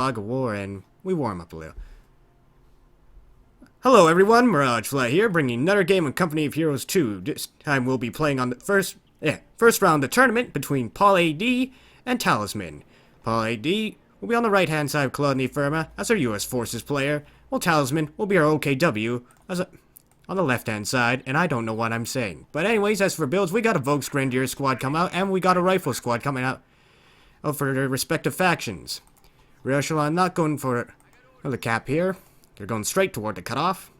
Fog of War, and we warm up a little. Hello everyone, Mirage Fly here, bringing another game of Company of Heroes 2. This time we'll be playing on the first round of the tournament between Paul AD and Talisman. Paul AD will be on the right hand side of Colony Firma as our US Forces player, while Talisman will be our OKW on the left hand side, and I don't know what I'm saying. But anyways, as for builds, we got a Volks Grenadier squad come out, and we got a Rifle squad coming out for their respective factions. Rear Echelon not going for the cap here. They're going straight toward the cutoff.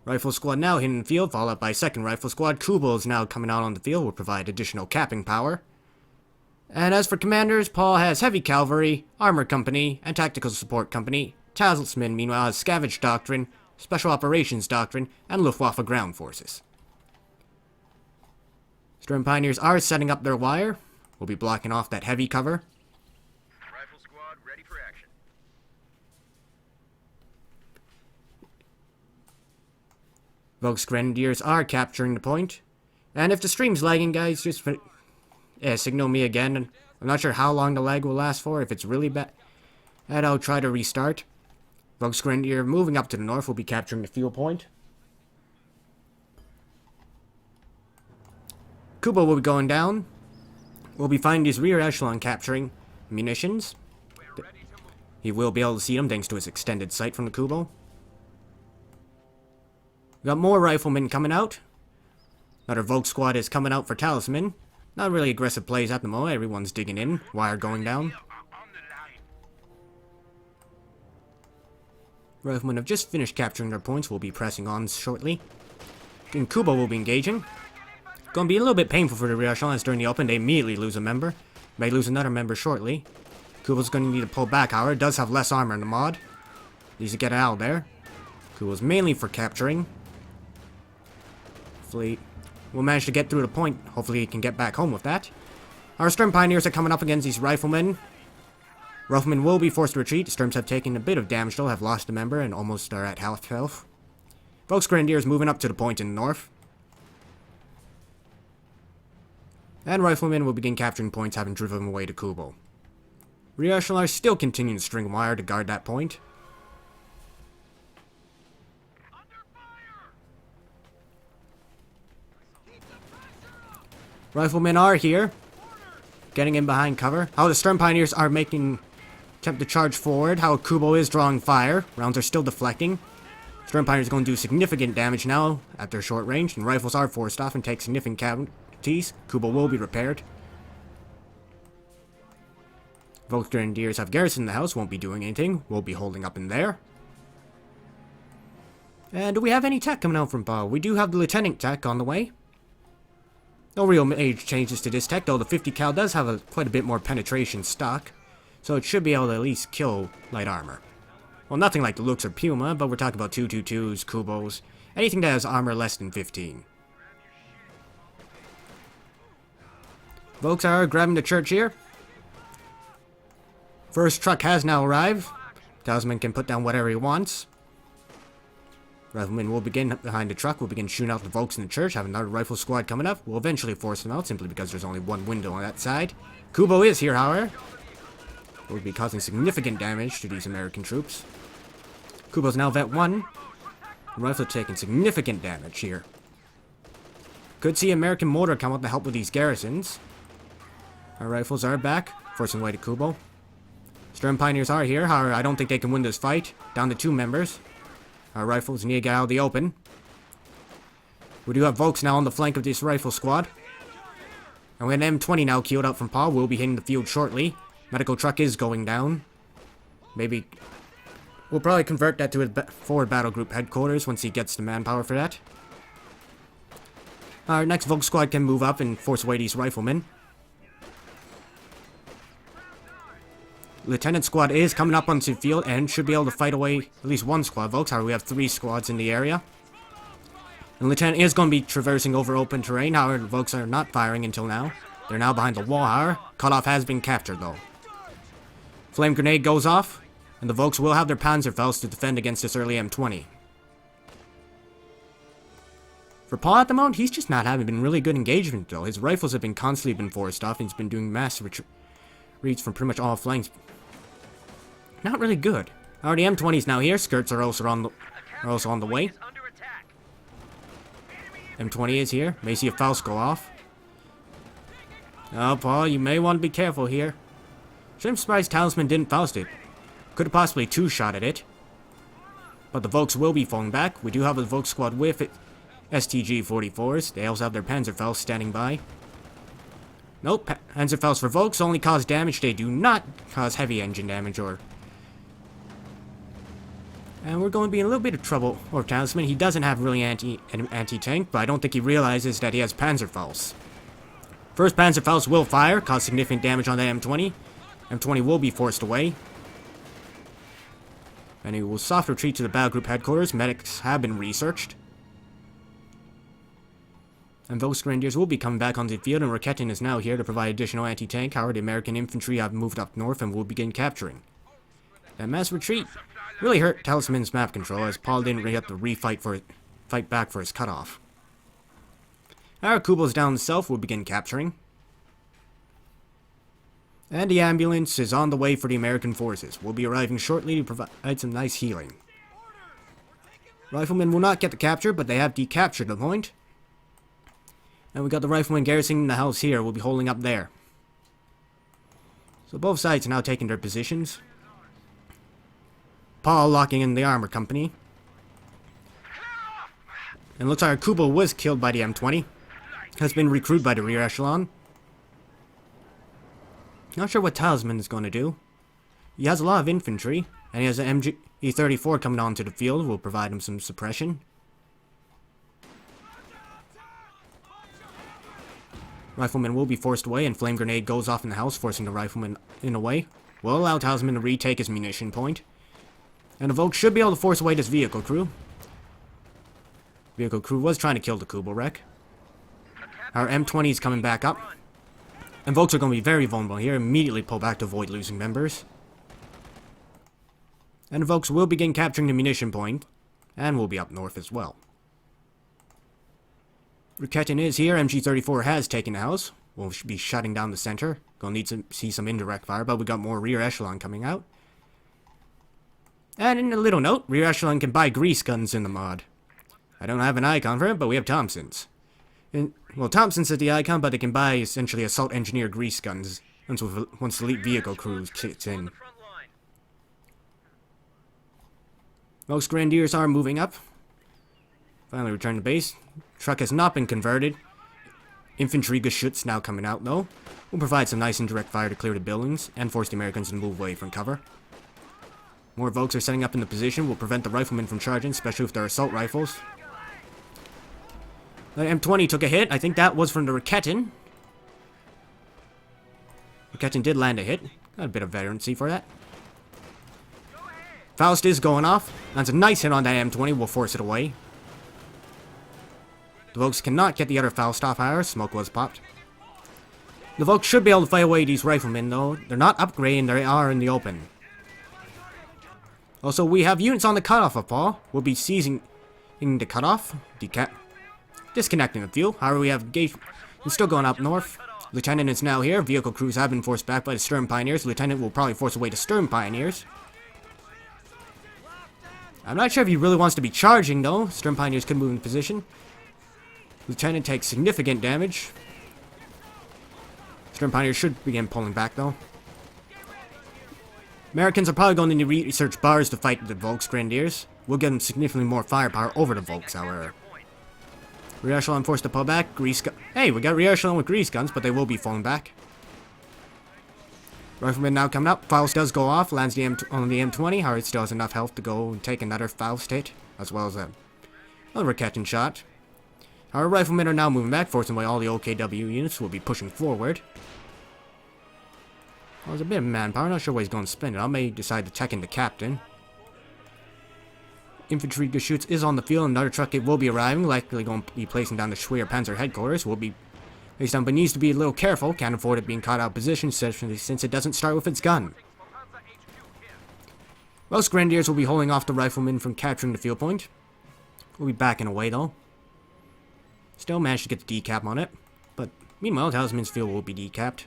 Rifle squad now hitting the field, followed by second rifle squad. Kubo is now coming out on the field, will provide additional capping power. And as for commanders, Paul has heavy cavalry, armor company, and tactical support company. Talisman, meanwhile, has scavenge doctrine, special operations doctrine, and Luftwaffe ground forces. Sturm Pioneers are setting up their wire. We'll be blocking off that heavy cover. Rifle squad ready for action. Volks Grenadiers are capturing the point. And if the stream's lagging, guys, just signal me again. I'm not sure how long the lag will last for. If it's really bad, and I'll try to restart. Volks Grenadier moving up to the north will be capturing the fuel point. Kubo will be going down. We'll be finding his rear echelon capturing munitions. He will be able to see them thanks to his extended sight from the Kubo. We got more riflemen coming out. Another Volk squad is coming out for Talisman. Not really aggressive plays at the moment. Everyone's digging in. Wire going down. Riflemen have just finished capturing their points. We'll be pressing on shortly. And Kubo will be engaging. Gonna be a little bit painful for the rear echelons during the open. They immediately lose a member. May lose another member shortly. Kubo's gonna need to pull back, however. Does have less armor in the mod. Needs to get out of there. Kubo's mainly for capturing. Hopefully we'll manage to get through the point. Hopefully he can get back home with that. Our Sturm Pioneers are coming up against these riflemen. Riflemen will be forced to retreat. Sturms have taken a bit of damage though, have lost a member and almost are at half health. Volks Grenadiers moving up to the point in the north. And riflemen will begin capturing points, having driven away to Kubo. Rear echelon are still continuing to string wire to guard that point. Riflemen are here, getting in behind cover. How the Sturm Pioneers are making attempt to charge forward. How Kubo is drawing fire. Rounds are still deflecting. Sturm Pioneers are going to do significant damage now at their short range, and rifles are forced off and take significant casualties. Kubo will be repaired. Volks Grenadiers have garrison in the house, won't be doing anything. We'll be holding up in there. And do we have any tech coming out from Paul? We do have the Lieutenant tech on the way. No real major changes to this tech, though the 50 cal does have quite a bit more penetration stock, so it should be able to at least kill light armor. Well, nothing like the Lux or Puma, but we're talking about 222s, Kubos, anything that has armor less than 15. Volks are grabbing the church here. First truck has now arrived. Talisman can put down whatever he wants. Riflemen will begin behind the truck, will begin shooting out the Volks in the church, have another rifle squad coming up. We'll eventually force them out, simply because there's only one window on that side. Kubo is here, however. Will be causing significant damage to these American troops. Kubo's now vet 1. The rifle taking significant damage here. Could see American mortar come up to help with these garrisons. Our rifles are back, forcing way to Kubo. Sturm Pioneers are here, however, I don't think they can win this fight. Down to 2 members. Our rifles need to get out of the open. We do have Volks now on the flank of this rifle squad. And we have an M20 now queued up from Paul. We'll be hitting the field shortly. Medical truck is going down. Maybe we'll probably convert that to his forward battle group headquarters once he gets the manpower for that. Our next Volks squad can move up and force away these riflemen. Lieutenant squad is coming up onto the field and should be able to fight away at least one squad. Volks, however, we have 3 squads in the area. And Lieutenant is going to be traversing over open terrain, however, the Volks are not firing until now. They're now behind the wall, however. Cutoff has been captured, though. Flame grenade goes off, and the Volks will have their Panzerfaust to defend against this early M20. For Paul at the moment, he's just not having been really good engagement, though. His rifles have been constantly forced off, and he's been doing massive retreats from pretty much all flanks. not really good. Already M20 is now here. Skirts are also on the way. Is under attack. M20 is here. May see a Faust go off. Oh, Paul, you may want to be careful here. I'm surprised Talisman didn't Faust it. Could have possibly two-shotted it. But the Volks will be falling back. We do have a Volks squad with it. STG-44s. They also have their Panzerfaust standing by. Nope, Panzerfaust for Volks only cause damage. They do not cause heavy engine damage or... And we're going to be in a little bit of trouble for Talisman. He doesn't have really anti-tank, but I don't think he realizes that he has Panzerfaust. First Panzerfaust will fire, cause significant damage on the M20. M20 will be forced away. And he will soft retreat to the battle group headquarters. Medics have been researched. And those Grenadiers will be coming back onto the field, and Raketin is now here to provide additional anti-tank. However, the American infantry have moved up north and will begin capturing. That mass retreat really hurt Talisman's map control, as Paul didn't really have to fight back for his cutoff. Our Kubl's down south will begin capturing. And the ambulance is on the way for the American forces. We'll be arriving shortly to provide some nice healing. Riflemen will not get the capture, but they have decaptured the point. And we got the riflemen garrisoning the house here. We'll be holding up there. So both sides are now taking their positions. Paul locking in the armor company. And looks like our Kubo was killed by the M20. Has been recruited by the rear echelon. Not sure what Talisman is going to do. He has a lot of infantry, and he has an MG-34 coming onto the field. Will provide him some suppression. Rifleman will be forced away, and flame grenade goes off in the house, forcing the rifleman in a way. Will allow Talisman to retake his munition point. And the Volk should be able to force away this vehicle crew. Vehicle crew was trying to kill the Kubo wreck. Our M20 is coming back up. And Volks are going to be very vulnerable here. Immediately pull back to avoid losing members. And the Volks will begin capturing the munition point. And will be up north as well. Raketin is here. MG-34 has taken the house. We'll be shutting down the center. Gonna need to see some indirect fire, but we got more rear echelon coming out. And in a little note, rear echelon can buy grease guns in the mod. I don't have an icon for it, but we have Thompson's. Well, Thompson's is the icon, but they can buy essentially assault engineer grease guns once the elite vehicle crew kicks in. Most Grenadiers are moving up. Finally returned to base. Truck has not been converted. Infantry Geschütz now coming out though. Will provide some nice indirect fire to clear the buildings and force the Americans to move away from cover. More Volks are setting up in the position. Will prevent the riflemen from charging, especially with their assault rifles. The M20 took a hit. I think that was from the Raketin. Raketin did land a hit. Got a bit of veterancy for that. Faust is going off. That's a nice hit on that M20. We'll force it away. The Volks cannot get the other Faust off, however. Smoke was popped. The Volks should be able to fight away these riflemen, though. They're not upgrading. They are in the open. Also, we have units on the cutoff of Paul. We'll be seizing the cutoff. Disconnecting the fuel. However, we have gate. It's still going up north. Lieutenant is now here. Vehicle crews have been forced back by the Stern Pioneers. Lieutenant will probably force away the Stern Pioneers. I'm not sure if he really wants to be charging, though. Stern Pioneers could move in position. Lieutenant takes significant damage. Stern Pioneers should begin pulling back, though. Americans are probably going to need research bars to fight the Volks Grenadiers. We'll give them significantly more firepower over the Volks, however. Rear echelon forced to pull back. Hey, we got rear echelon with grease guns, but they will be falling back. Rifleman now coming up. Faust does go off. Lands on the M20. However, it still has enough health to go and take another Faust hit, as well as another Raketin shot. Our riflemen are now moving back, forcing away all the OKW units. Will be pushing forward. Well, there's a bit of manpower. Not sure where he's going to spend it. I may decide to tech in the captain. Infantry Geschütz is on the field. Another truck will be arriving. Likely going to be placing down the Schwer Panzer headquarters. Will be placed down, but needs to be a little careful. Can't afford it being caught out of position, since it doesn't start with its gun. Most Grenadiers will be holding off the riflemen from capturing the field point. We'll be backing away though. Still managed to get the decap on it, but meanwhile, Talisman's field will be decapped.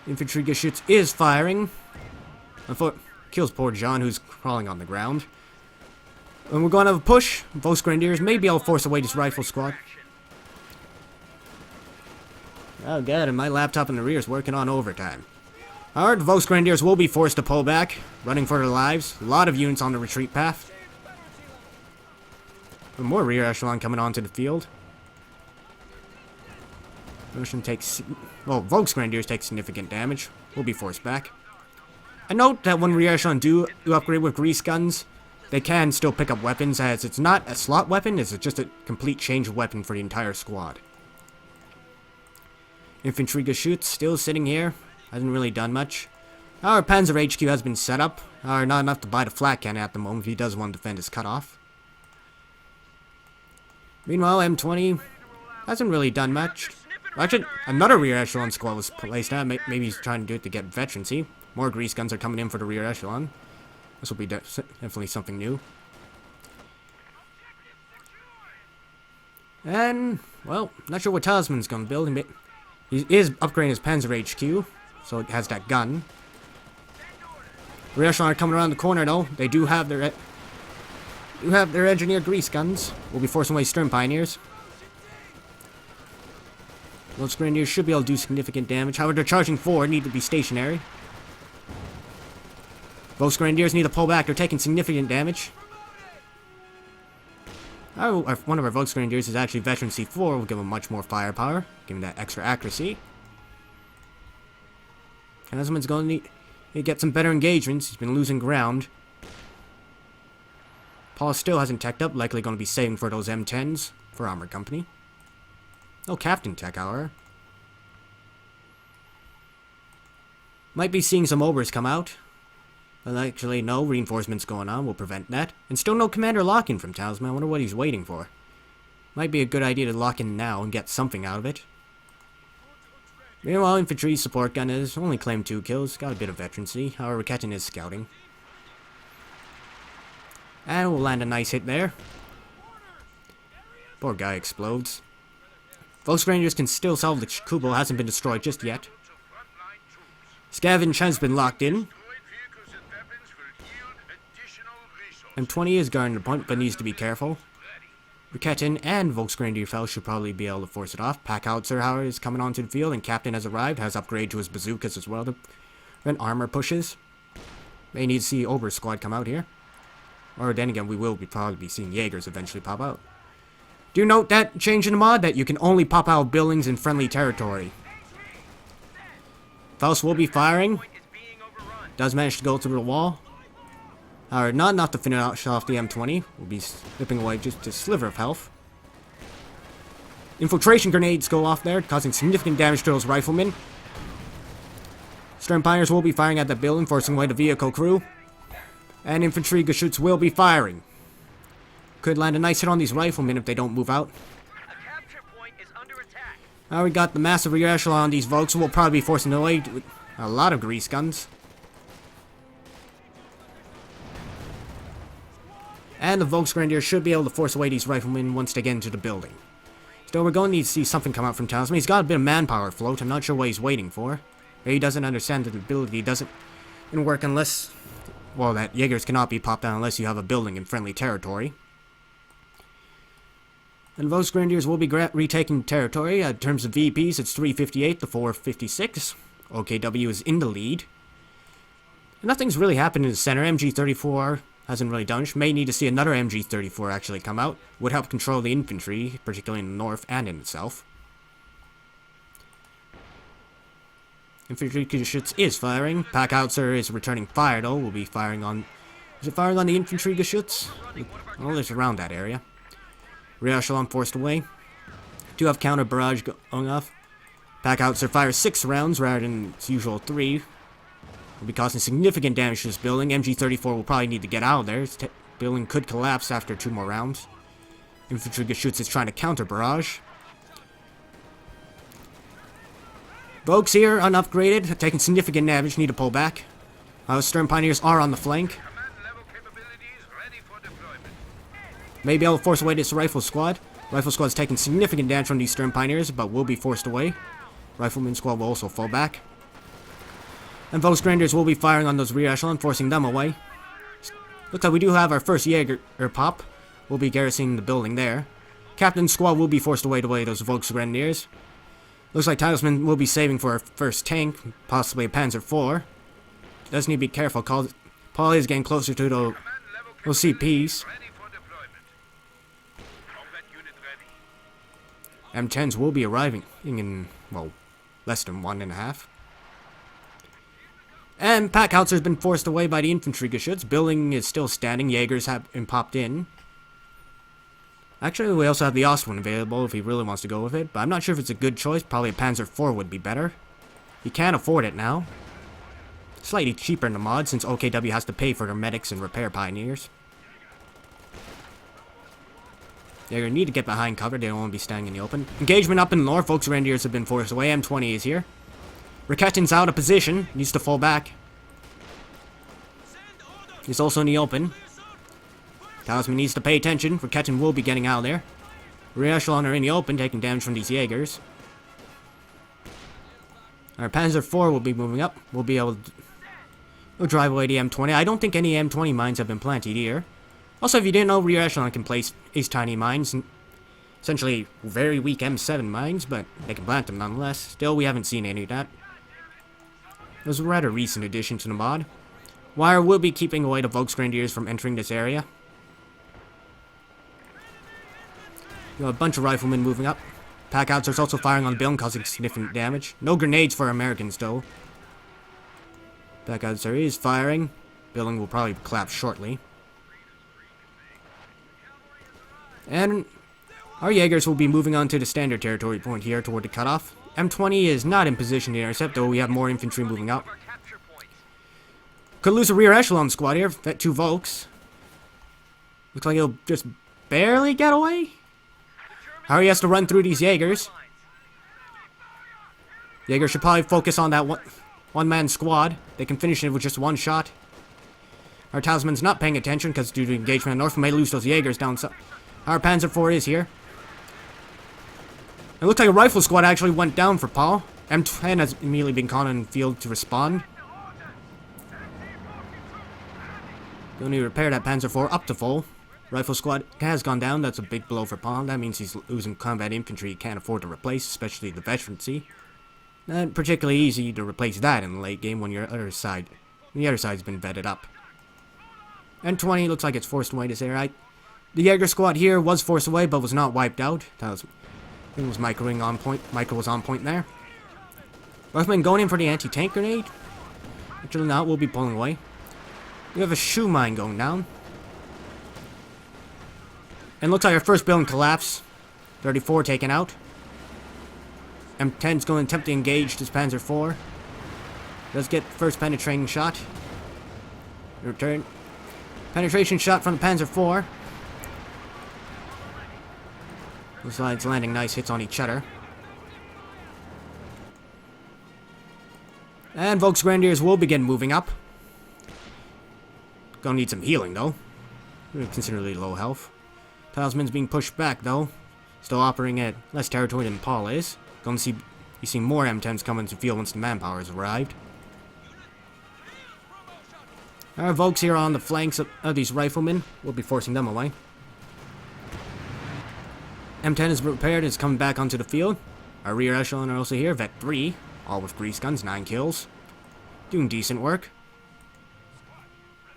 Infantry Geschütz is firing. Kills poor John, who's crawling on the ground. And we're going to have a push. Volksgrenadiers may be able to force away this rifle squad. Oh god, and my laptop in the rear is working on overtime. Alright, the Volksgrenadiers will be forced to pull back, running for their lives. A lot of units on the retreat path. And more rear echelon coming onto the field. Volksgrenadiers take significant damage. Will be forced back. I note that when rear echelon do upgrade with grease guns, they can still pick up weapons, as it's not a slot weapon, it's just a complete change of weapon for the entire squad. Infantry Geschütz still sitting here, hasn't really done much. Our Panzer HQ has been set up, not enough to buy the flat cannon at the moment if he does want to defend his cutoff. Meanwhile, M20 hasn't really done much. Actually, another rear echelon squad was placed out. Maybe he's trying to do it to get veterancy. More grease guns are coming in for the rear echelon. This will be definitely something new. And, well, not sure what Talisman's going to build. He is upgrading his Panzer HQ, so it has that gun. Rear echelon are coming around the corner, though. They do have their engineered grease guns. We'll be forcing away Stern Pioneers. Those Grenadiers should be able to do significant damage. However, they're charging forward, need to be stationary. Those Grenadiers need to pull back, they're taking significant damage. One of our Volksgrenadiers is actually Veteran C4, will give him much more firepower, giving that extra accuracy. Talisman's going to need to get some better engagements, he's been losing ground. Paul still hasn't teched up, likely going to be saving for those M10s for Armor Company. No Captain Tech, however. Might be seeing some Obers come out. But actually, no reinforcements going on will prevent that. And still no Commander lock-in from Talisman. I wonder what he's waiting for. Might be a good idea to lock in now and get something out of it. Meanwhile, Infantry support gun has only claimed 2 kills. Got a bit of veterancy. However, Ketin is scouting. And we'll land a nice hit there. Poor guy explodes. Volksgrenadiers can still salvage Kubo, hasn't been destroyed just yet. Scavenge has been locked in. M20 is guarding the point, but needs to be careful. Ketin and Volksgrenadier Fell should probably be able to force it off. Packhauser, however, is coming onto the field, and Captain has arrived, has upgrade to his bazookas as well to prevent armor pushes. May need to see Ober squad come out here. Or then again, we will probably be seeing Jaegers eventually pop out. Do note that change in the mod that you can only pop out buildings in friendly territory. Faust will be firing. Does manage to go through the wall. However, not enough to finish off the M20. Will be slipping away just a sliver of health. Infiltration grenades go off there, causing significant damage to those riflemen. Stern Pioneers will be firing at that building, forcing away the vehicle crew. And Infantry Geschütz will be firing. Could land a nice hit on these riflemen if they don't move out. Now we got the massive rear echelon on these Volks, who will probably be forcing away with a lot of grease guns. And the Volksgrenadiers should be able to force away these riflemen once they get into the building. Still, we're going to need to see something come out from Talisman. He's got a bit of manpower afloat. I'm not sure what he's waiting for. Maybe he doesn't understand that the ability doesn't work unless... Well, that Jaegers cannot be popped down unless you have a building in friendly territory. And Volksgrenadiers will be retaking territory. In terms of VPs, it's 358 to 456. OKW is in the lead. And nothing's really happened in the center. MG34 hasn't really done much. May need to see another MG34 actually come out. Would help control the infantry, particularly in the north and in the south. Infantry Geschütz is firing. Packhauser is returning fire though. Will be firing on... Is it firing on the Infantry Geschütz? Well, it's around that area. Rear echelon forced away. Do have counter barrage going off. Packhauser fires 6 rounds rather than its usual 3. Will be causing significant damage to this building. MG34 will probably need to get out of there. This building could collapse after 2 more rounds. Infantry Geschütz is trying to counter barrage. Volks here, unupgraded, taking significant damage, need to pull back. Stern Pioneers are on the flank. May be able to force away this Rifle Squad. Rifle Squad is taking significant damage from these Stern Pioneers, but will be forced away. Rifleman Squad will also fall back. And Volksgrenadiers will be firing on those rear echelon, forcing them away. Looks like we do have our first Jaeger pop. We'll be garrisoning the building there. Captain's squad will be forced away to those Volksgrenadiers. Looks like Talisman will be saving for our first tank, possibly a Panzer IV. Does need to be careful, cause Paul is getting closer to the CPs. Ready for deployment. Combat unit ready. M10s will be arriving in, well, less than 1.5. And Packhauser's been forced away by the infantry Geschütz. Building is still standing. Jaegers have been popped in. Actually, we also have the Ostwind available if he really wants to go with it. But I'm not sure if it's a good choice. Probably a Panzer IV would be better. He can't afford it now. Slightly cheaper in the mod since OKW has to pay for their medics and repair pioneers. They're going to need to get behind cover. They don't want to be standing in the open. Engagement up in the north. Volksgrenadiers have been forced away. M20 is here. Rakettin's out of position. Needs to fall back. He's also in the open. Talisman needs to pay attention. Rakettin will be getting out of there. Rear echelon are in the open, taking damage from these Jaegers. Our Panzer IV will be moving up. We'll be able to drive away the M20. I don't think any M20 mines have been planted here. Also, if you didn't know, rear echelon can place these tiny mines. Essentially, very weak M7 mines, but they can plant them nonetheless. Still, we haven't seen any of that. It was a rather recent addition to the mod. Wire will be keeping away the Volksgrenadiers from entering this area. You have a bunch of riflemen moving up. Packhauser's also firing on the building, causing significant damage. No grenades for Americans, though. Packhauser is firing. Building will probably collapse shortly. And our Jaegers will be moving on to the standard territory point here toward the cutoff. M20 is not in position to intercept, though we have more infantry moving up. Could lose a rear echelon squad here. That 2 Volks. Looks like he'll just barely get away. Harry has to run through these Jaegers. Jaeger should probably focus on that one-man squad. They can finish it with just 1 shot. Our Talisman's not paying attention because due to engagement in the north, we may lose those Jaegers down south. Our Panzer IV is here. It looks like a rifle squad actually went down for Paul. M10 has immediately been called in the field to respond. They'll need to repair that Panzer IV up to full. Rifle squad has gone down. That's a big blow for Paul. That means he's losing combat infantry he can't afford to replace, especially the veterancy. Not particularly easy to replace that in the late game when the other side's been vetted up. M20 looks like it's forced away this area. The Jaeger squad here was forced away, but was not wiped out. It was microing on point. Micro was on point there. Rifleman going in for the anti-tank grenade. Actually not, we'll be pulling away. We have a shoe mine going down. And looks like our first building collapsed. 34 taken out. M10's going to attempt to engage this Panzer IV. Does get first penetrating shot. Return. Penetration shot from the Panzer IV. Looks like it's landing nice hits on each other. And Volksgrenadiers will begin moving up. Gonna need some healing though. Considerably low health. Talisman's being pushed back though. Still operating at less territory than Paul is. Gonna see you see more M10s coming to the field once the manpower has arrived. Our Volks here on the flanks of these riflemen. We'll be forcing them away. M10 is repaired and is coming back onto the field. Our rear echelon are also here. Vet 3, all with grease guns, 9 kills. Doing decent work.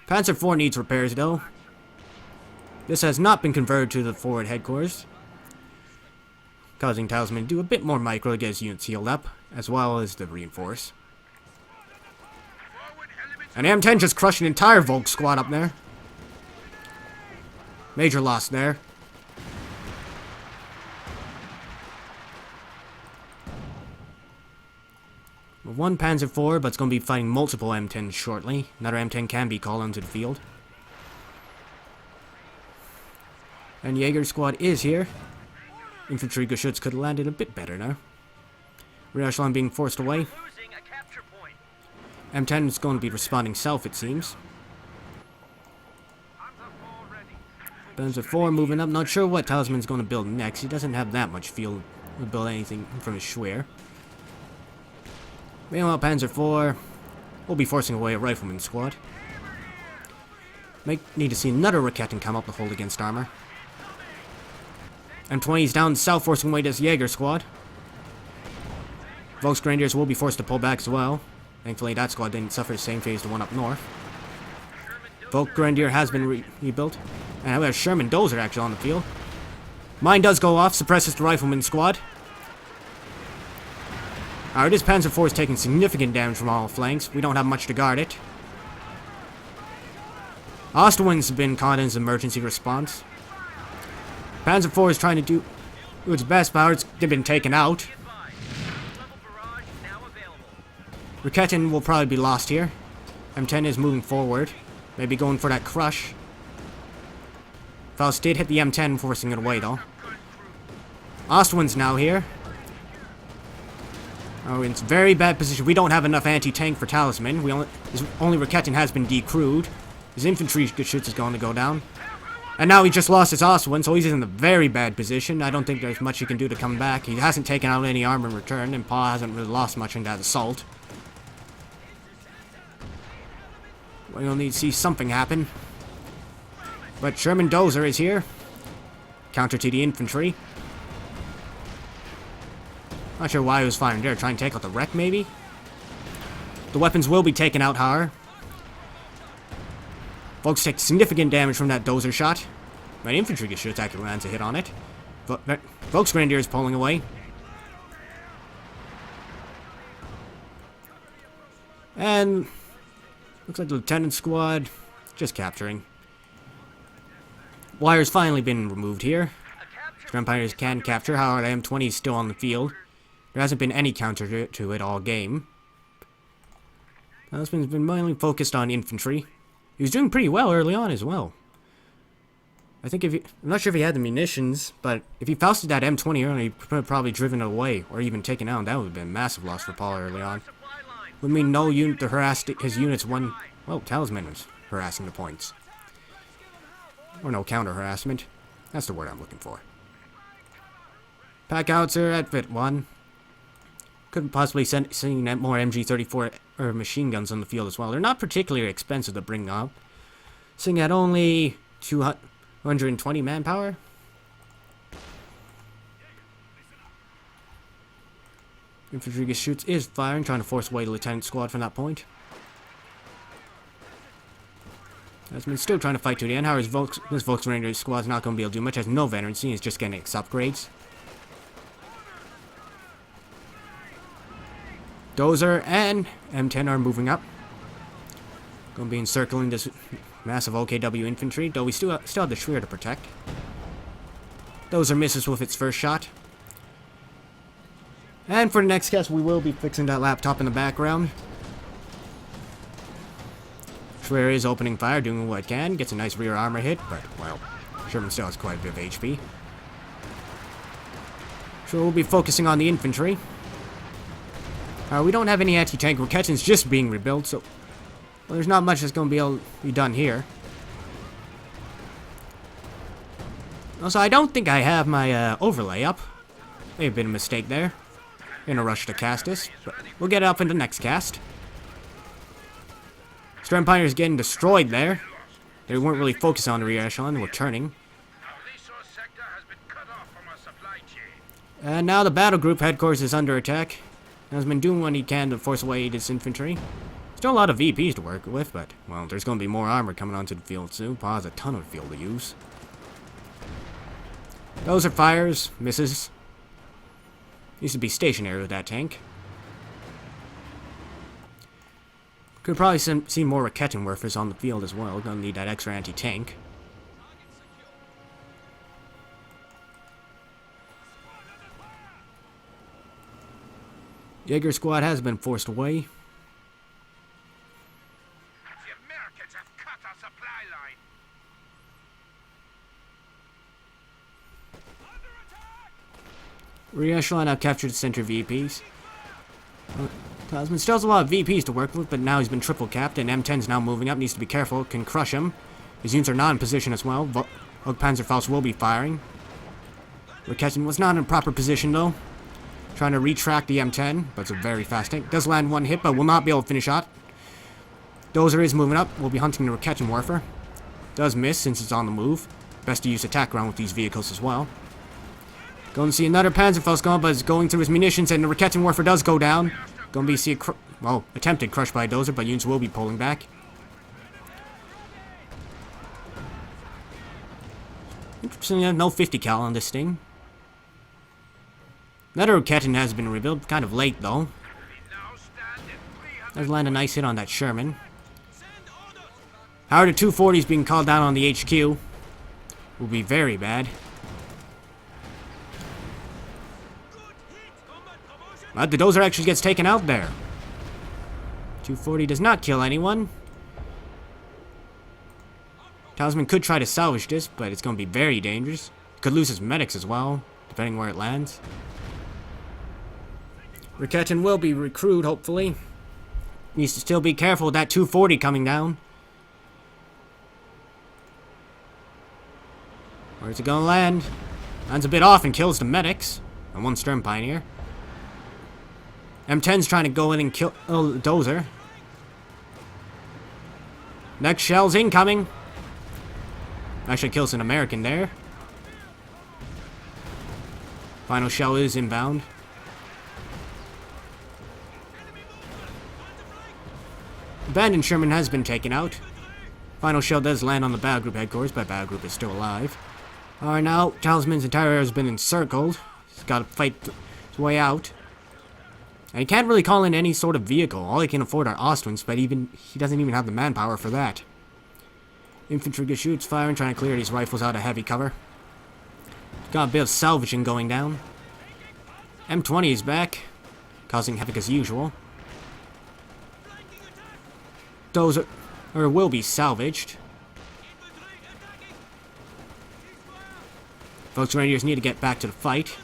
Panzer IV needs repairs though. This has not been converted to the forward headquarters, causing Talisman to do a bit more micro to get his units healed up, as well as to reinforce. And M10 just crushed an entire Volk squad up there. Major loss there. One Panzer IV, but it's going to be fighting multiple M10s shortly. Another M10 can be called onto the field. And Jaeger squad is here. Infantry Geschütz could have landed a bit better now. Rear echelon being forced away. M10 is going to be responding south, it seems. Panzer IV moving up. Not sure what Talisman's going to build next. He doesn't have that much field to build anything from his Schwer. Meanwhile, Panzer IV will be forcing away a rifleman squad. Might need to see another Raketin come up to hold against armor. M20 is down south, forcing away this Jaeger squad. Volksgrenadiers will be forced to pull back as well. Thankfully, that squad didn't suffer the same fate as the one up north. Volksgrenadier has been rebuilt. And we have Sherman Dozer actually on the field. Mine does go off, suppresses the rifleman squad. Alright, this Panzer IV is taking significant damage from all flanks. We don't have much to guard it. Ostwind's been caught in his emergency response. Panzer IV is trying to do its best, but they've been taken out. Raketin will probably be lost here. M10 is moving forward. Maybe going for that crush. Faust did hit the M10, forcing it away though. Ostwind's now here. Oh, in a very bad position. We don't have enough anti-tank for Talisman. Only Raketin has been decrewed. His infantry shoots is going to go down. And now he just lost his Ostwind, so he's in a very bad position. I don't think there's much he can do to come back. He hasn't taken out any armor in return, and Paul hasn't really lost much in that assault. We'll need to see something happen. But Sherman Dozer is here. Counter to the infantry. Not sure why he was firing there. Trying to take out the wreck, maybe? The weapons will be taken out, however. Folks take significant damage from that Dozer shot. My infantry should actually lands a hit on it. Volksgrenadier is pulling away. And looks like the lieutenant squad just capturing. Wire's finally been removed here. Vampires can capture, however, the M20 is still on the field. There hasn't been any counter to it all game. Talisman's been mainly focused on infantry. He was doing pretty well early on as well. I think I'm not sure if he had the munitions, but if he Fausted that M20 early, he could have probably driven it away, or even taken out. That would have been a massive loss for Paul early on. Would mean no unit to harass his units when, well, Talisman was harassing the points. Or no counter harassment. That's the word I'm looking for. Pack outs are at Fit 1. Could possibly seeing more MG34 or machine guns on the field as well. They're not particularly expensive to bring up. Seeing at only 220 manpower. Infantry shoots is firing, trying to force away the lieutenant squad from that point. Talisman still trying to fight to the end. However, this Volksgrenadier squad's not going to be able to do much. Has no veterancy. He's just getting X upgrades. Dozer and M10 are moving up. Going to be encircling this massive OKW infantry, though we still have the Schwer to protect. Dozer misses with its first shot. And for the next cast, we will be fixing that laptop in the background. Schwer is opening fire, doing what it can. Gets a nice rear armor hit, but, well, Sherman still has quite a bit of HP. So we'll be focusing on the infantry. We don't have any anti-tank. Raketin's just being rebuilt, so well, there's not much that's going to be able to be done here. Also, I don't think I have my overlay up. May have been a mistake there. In a rush to cast this, but we'll get it up in the next cast. Storm Pioneers getting destroyed there. They weren't really focused on the rear echelon, they were turning. And now the battle group headquarters is under attack. Has been doing what he can to force away this infantry. Still a lot of VPs to work with, but, well, there's going to be more armor coming onto the field soon. Pa has a ton of field to use. Those are fires, misses. Needs to be stationary with that tank. Could probably see more Raketin workers on the field as well. Gonna need that extra anti-tank. Jaeger squad has been forced away. The Americans have cut our supply line. Rear echelon have captured the center VPs. Talisman still has a lot of VPs to work with, but now he's been triple capped, and M10's now moving up. Needs to be careful, can crush him. His units are not in position as well. Panzerfaust will be firing. Raketin was not in proper position though. Trying to retract the M10, but it's a very fast tank. Does land one hit, but will not be able to finish out. Dozer is moving up. We'll be hunting the Rakettenwerfer. Does miss since it's on the move. Best to use attack ground with these vehicles as well. Going to see another Panzerfaust going, but it's going through his munitions, and the Rakettenwerfer does go down. Going to be attempted crush by a Dozer, but units will be pulling back. Interesting, no 50 cal on this thing. Another Raketten has been rebuilt, kind of late though. Does land a nice hit on that Sherman. However, the 240s being called down on the HQ will be very bad. But the Dozer actually gets taken out there. 240 does not kill anyone. Talisman could try to salvage this, but it's going to be very dangerous. Could lose his medics as well, depending where it lands. Raketten will be recruited, hopefully. Needs to still be careful with that 240 coming down. Where's it going to land? Lands a bit off and kills the medics. And one Stern Pioneer. M10's trying to go in and kill Dozer. Next shell's incoming. Actually kills an American there. Final shell is inbound. Abandoned Sherman has been taken out. Final shell does land on the battle group headquarters, but battle group is still alive. Alright, now Talisman's entire area has been encircled. He's got to fight his way out. And he can't really call in any sort of vehicle. All he can afford are Austrians, but he doesn't even have the manpower for that. Infantry shoots firing, trying to clear these rifles out of heavy cover. Got a bit of salvaging going down. M20 is back, causing havoc as usual. Those will be salvaged. Volksrangers need to get back to the fight.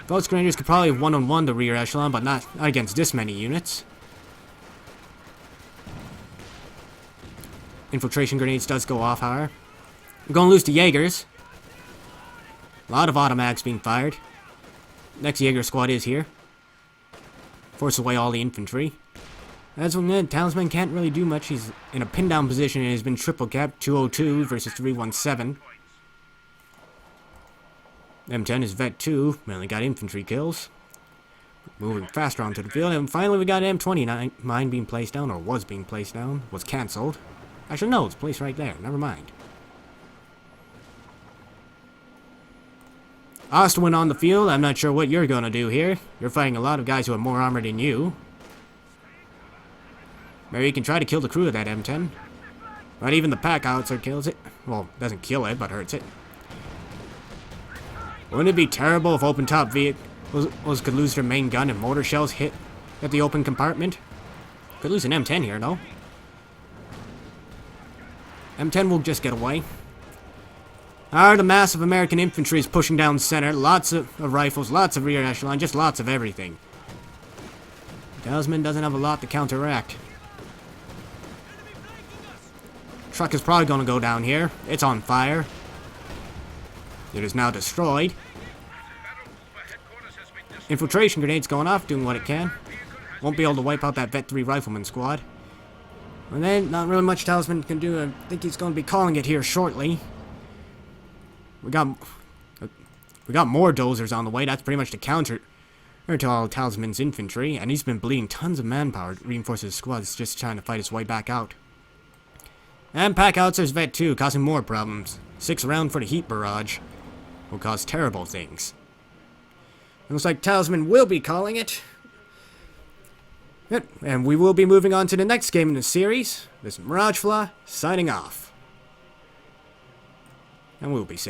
Volksrangers could probably have one-on-one the rear echelon, but not against this many units. Infiltration grenades does go off, however. We're going to lose the Jaegers. A lot of automatics being fired. Next Jaeger squad is here. Force away all the infantry. As when Talisman can't really do much. He's in a pin-down position and has been triple capped. 202 versus 317. M10 is Vet 2. Mainly got infantry kills. Moving faster onto the field. And finally we got M29 mine being placed down, or was being placed down. Was cancelled. Actually, no, it's placed right there. Never mind. Ostwin on the field. I'm not sure what you're going to do here. You're fighting a lot of guys who have more armor than you. Maybe you can try to kill the crew of that M10. But even the pack howitzer kills it. Well, doesn't kill it, but hurts it. Wouldn't it be terrible if open top vehicles could lose their main gun and mortar shells hit at the open compartment? Could lose an M10 here, though. M10 will just get away. The mass of American infantry is pushing down center. Lots of rifles, lots of rear echelon, just lots of everything. Talisman doesn't have a lot to counteract. Truck is probably going to go down here. It's on fire. It is now destroyed. Infiltration grenades going off, doing what it can. Won't be able to wipe out that Vet 3 rifleman squad. And then, not really much Talisman can do. I think he's going to be calling it here shortly. We got more Dozers on the way. That's pretty much the counter to all Talisman's infantry. And he's been bleeding tons of manpower to reinforce his squads, just trying to fight his way back out. And pack howitzer's Vet 2, causing more problems. 6 round for the heat barrage will cause terrible things. It looks like Talisman will be calling it. Yep, and we will be moving on to the next game in the series. This is Mirage Flaw, signing off. And we'll be safe.